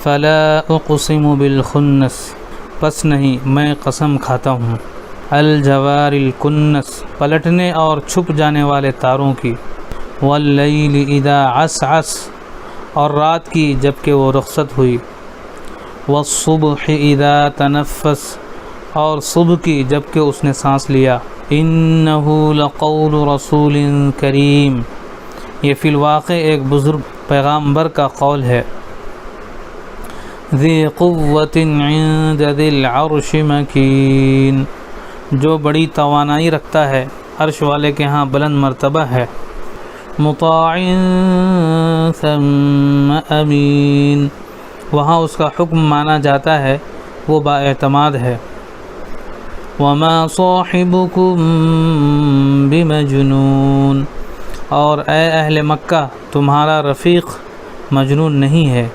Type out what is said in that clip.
फ़ला उक़सिमु bill खुन्नस, बस नहीं मैं कसम खाता हूँ, अल जवारिल कुन्नस, पलटने और छुप जाने वाले तारों की, वल्लैलि इदा असअस, और रात की जबकि वो रुखसत हुई, वस्सुबहि इदा तनफ़्फ़स, और सुबह की जबकि उसने सांस लिया। इन्नहु लक़ौलु रसूलिन करीम, ये फ़िलवाक़े एक बुज़ुर्ग पैगम्बर का कौल है। ज़ी क़ुव्वतिन इंद ज़िल अर्श मकीन, जो बड़ी तवानाई रखता है, अर्श वाले के यहाँ बुलंद मर्तबा है। मुताइन सम्म अमीन, वहाँ उसका हुक्म माना जाता है, वो बाएतमाद है। वमा साहिबुकुम बिमजनून, और ए अहले मक्का तुम्हारा रफ़ीक़ मजनून नहीं है।